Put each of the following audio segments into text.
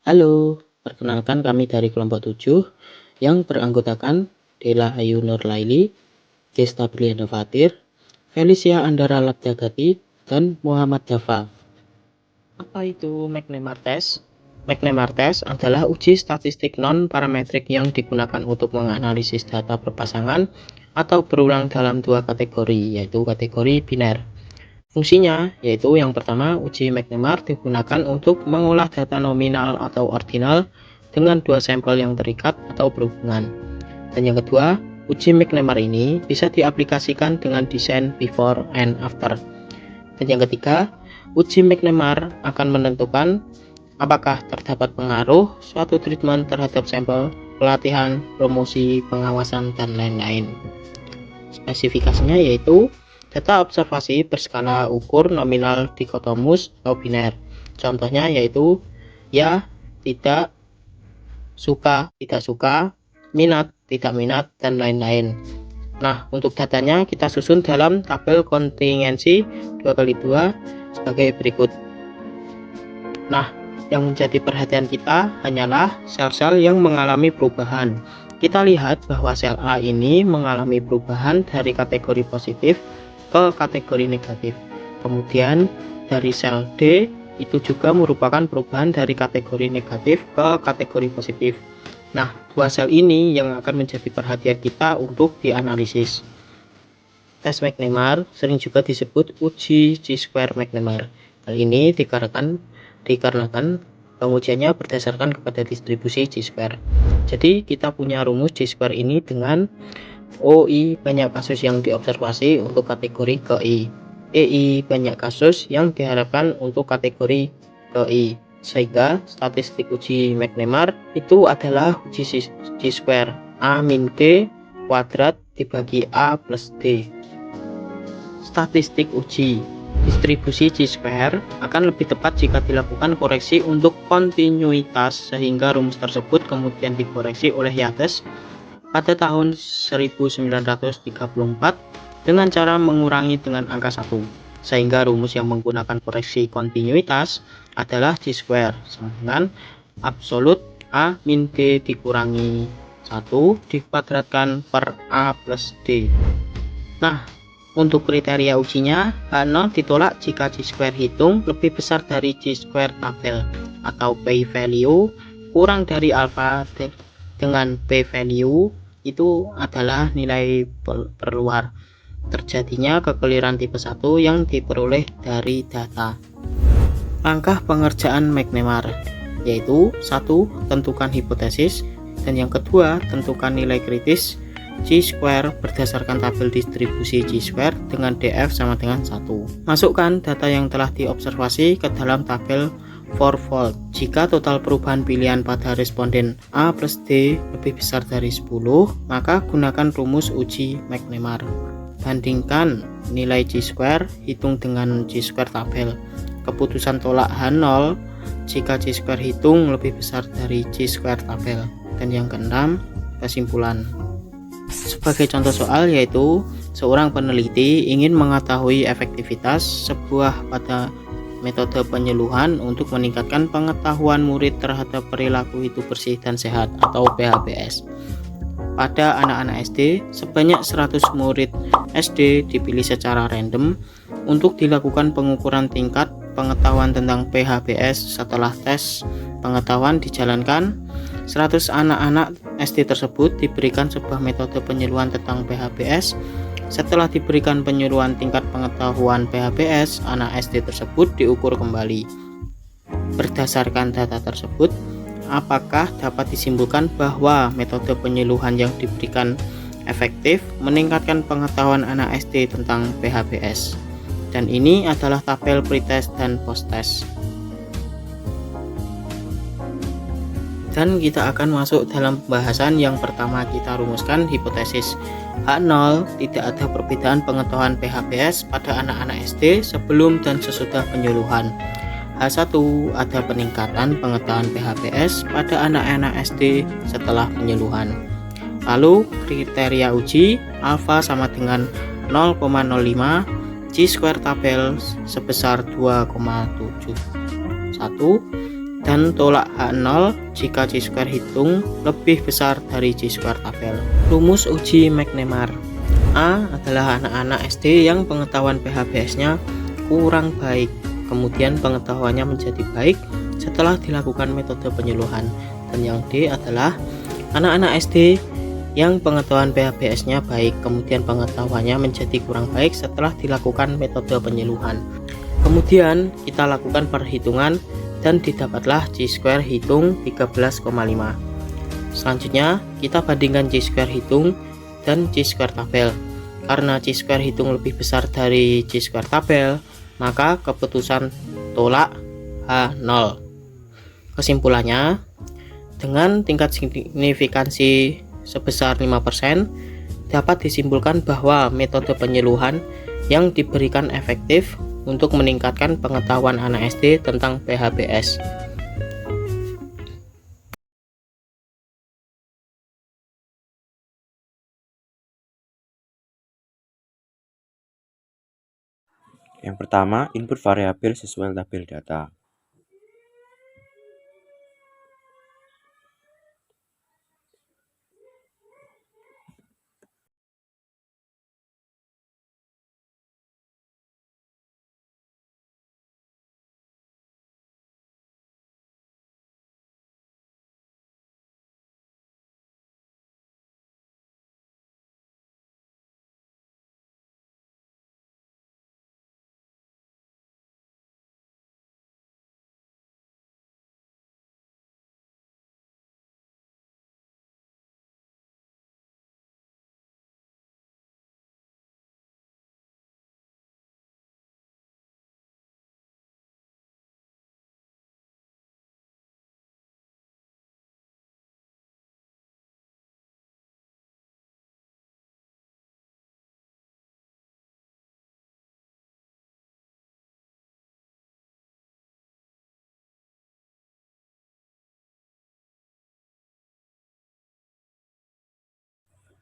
Halo, perkenalkan kami dari kelompok 7 yang beranggotakan Dela Ayu Nurlaili, Desta Briliana Fatir, Felicia Andara Labdagati, dan Muhammad Dafa. Apa itu McNemar Test? McNemar Test adalah uji statistik non-parametrik yang digunakan untuk menganalisis data berpasangan atau berulang dalam dua kategori, yaitu kategori biner. Fungsinya yaitu yang pertama, uji McNemar digunakan untuk mengolah data nominal atau ordinal dengan dua sampel yang terikat atau berhubungan. Dan yang kedua, uji McNemar ini bisa diaplikasikan dengan desain before and after. Dan yang ketiga, uji McNemar akan menentukan apakah terdapat pengaruh suatu treatment terhadap sampel, pelatihan, promosi, pengawasan, dan lain-lain. Spesifikasinya yaitu data observasi berskala ukur nominal dikotomus atau biner. Contohnya yaitu ya, tidak, suka, tidak suka, minat, tidak minat, dan lain-lain. Nah, untuk datanya kita susun dalam tabel kontingensi 2x2 sebagai berikut. Nah, yang menjadi perhatian kita hanyalah sel-sel yang mengalami perubahan. Kita lihat bahwa sel A ini mengalami perubahan dari kategori positif ke kategori negatif. Kemudian dari sel D itu juga merupakan perubahan dari kategori negatif ke kategori positif. Nah, dua sel ini yang akan menjadi perhatian kita untuk dianalisis. Tes McNemar sering juga disebut uji chi-square McNemar. Hal ini dikarenakan pengujiannya berdasarkan kepada distribusi chi-square. Jadi kita punya rumus chi-square ini dengan OI banyak kasus yang diobservasi untuk kategori KI, EI banyak kasus yang diharapkan untuk kategori KI, sehingga statistik uji McNemar itu adalah uji chi-square A min D kuadrat dibagi A plus D. Statistik uji distribusi chi-square akan lebih tepat jika dilakukan koreksi untuk kontinuitas, sehingga rumus tersebut kemudian dikoreksi oleh Yates pada tahun 1934 dengan cara mengurangi dengan angka 1, sehingga rumus yang menggunakan koreksi kontinuitas adalah chi-square sama dengan absolut A min D dikurangi 1 dikuadratkan per A plus D. Nah, untuk kriteria ujinya, H0 ditolak jika chi-square hitung lebih besar dari chi-square tabel atau p-value kurang dari alfa dengan p-value itu adalah nilai perluar. Terjadinya kekeliruan tipe 1 yang diperoleh dari data. Langkah pengerjaan McNemar yaitu 1. Tentukan hipotesis, dan yang kedua tentukan nilai kritis chi-square berdasarkan tabel distribusi chi-square dengan DF sama dengan 1. Masukkan data yang telah diobservasi ke dalam tabel fourfold. Jika total perubahan pilihan pada responden A plus D lebih besar dari 10, maka gunakan rumus uji McNemar. Bandingkan nilai chi-square, hitung dengan chi-square tabel. Keputusan tolak H0 jika chi-square hitung lebih besar dari chi-square tabel. Dan yang keenam, kesimpulan. Sebagai contoh soal yaitu seorang peneliti ingin mengetahui efektivitas sebuah pada metode penyuluhan untuk meningkatkan pengetahuan murid terhadap perilaku hidup bersih dan sehat atau PHBS. Pada anak-anak SD, sebanyak 100 murid SD dipilih secara random untuk dilakukan pengukuran tingkat pengetahuan tentang PHBS. Setelah tes pengetahuan dijalankan, 100 anak-anak SD tersebut diberikan sebuah metode penyuluhan tentang PHBS. Setelah diberikan penyuluhan tingkat pengetahuan PHBS, anak SD tersebut diukur kembali. Berdasarkan data tersebut, apakah dapat disimpulkan bahwa metode penyuluhan yang diberikan efektif meningkatkan pengetahuan anak SD tentang PHBS? Dan ini adalah tabel pretest dan posttest. Dan kita akan masuk dalam pembahasan yang pertama. Kita rumuskan hipotesis. H0 tidak ada perbedaan pengetahuan PHBS pada anak-anak SD sebelum dan sesudah penyuluhan. H1 ada peningkatan pengetahuan PHBS pada anak-anak SD setelah penyuluhan. Lalu kriteria uji alfa sama dengan 0,05, chi-square tabel sebesar 2,71, dan tolak H0 jika chi-square hitung lebih besar dari chi-square tabel. Rumus uji McNemar. A adalah anak-anak SD yang pengetahuan PHBS-nya kurang baik, kemudian pengetahuannya menjadi baik setelah dilakukan metode penyuluhan. Dan yang D adalah anak-anak SD yang pengetahuan PHBS-nya baik, kemudian pengetahuannya menjadi kurang baik setelah dilakukan metode penyuluhan. Kemudian kita lakukan perhitungan dan didapatlah chi-square hitung 13,5. Selanjutnya kita bandingkan chi-square hitung dan chi-square tabel. Karena chi-square hitung lebih besar dari chi-square tabel, maka keputusan tolak H0. Kesimpulannya, dengan tingkat signifikansi sebesar 5%, dapat disimpulkan bahwa metode penyuluhan yang diberikan efektif untuk meningkatkan pengetahuan anak SD tentang PHBS. Yang pertama, input variabel sesuai tabel data.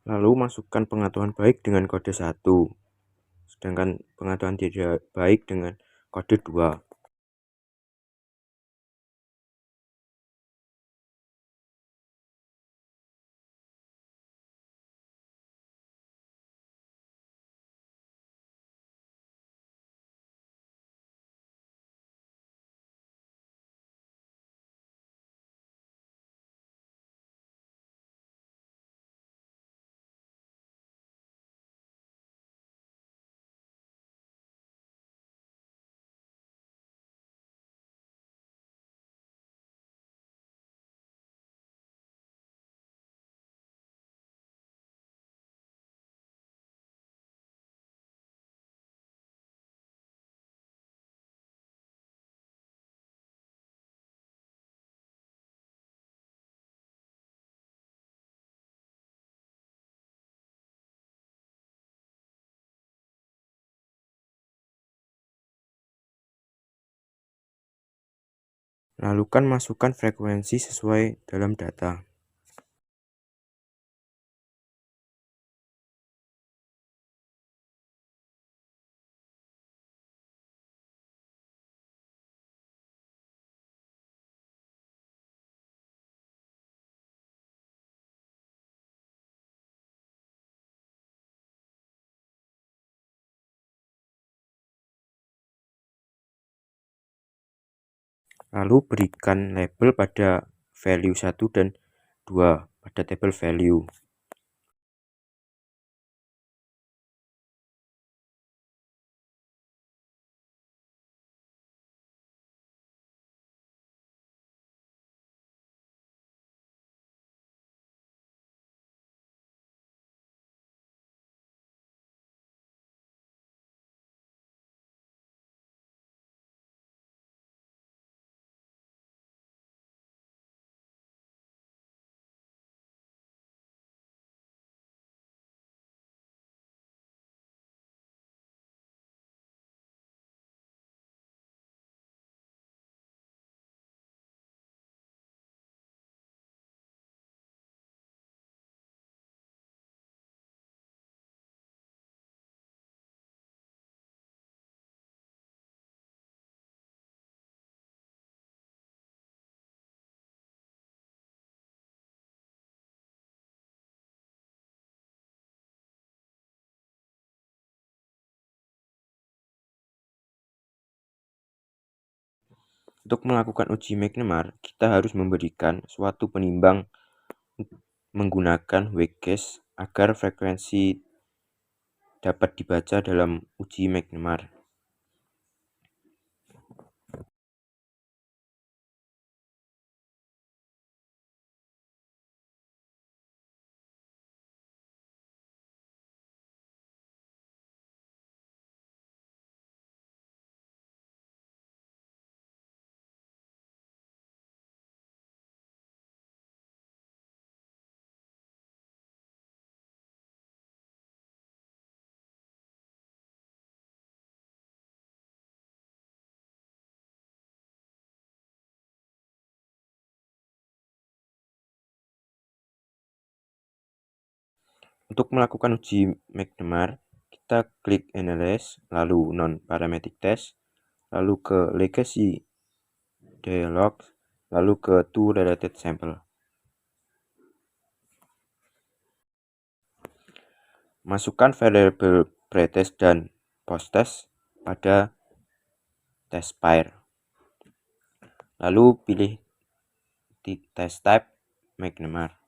Lalu masukkan pengetahuan baik dengan kode 1, sedangkan pengetahuan tidak baik dengan kode 2. Lalu masukkan frekuensi sesuai dalam data. Lalu berikan label pada value 1 dan 2 pada tabel value. Untuk melakukan uji McNemar, kita harus memberikan suatu penimbang menggunakan weight case agar frekuensi dapat dibaca dalam uji McNemar. Untuk melakukan uji McNemar, kita klik Analyze, lalu Non-Parametric Test, lalu ke Legacy Dialog, lalu ke To Related Sample. Masukkan variabel pretest dan posttest pada test pair. Lalu pilih test type McNemar.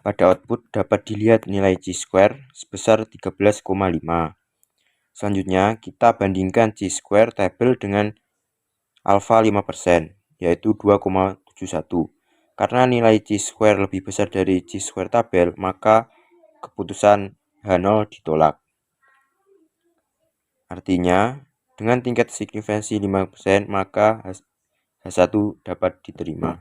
Pada output dapat dilihat nilai chi-square sebesar 13,5. Selanjutnya, kita bandingkan chi-square tabel dengan alfa 5%, yaitu 2,71. Karena nilai chi-square lebih besar dari chi-square tabel, maka keputusan H0 ditolak. Artinya, dengan tingkat signifikansi 5%, maka H1 dapat diterima.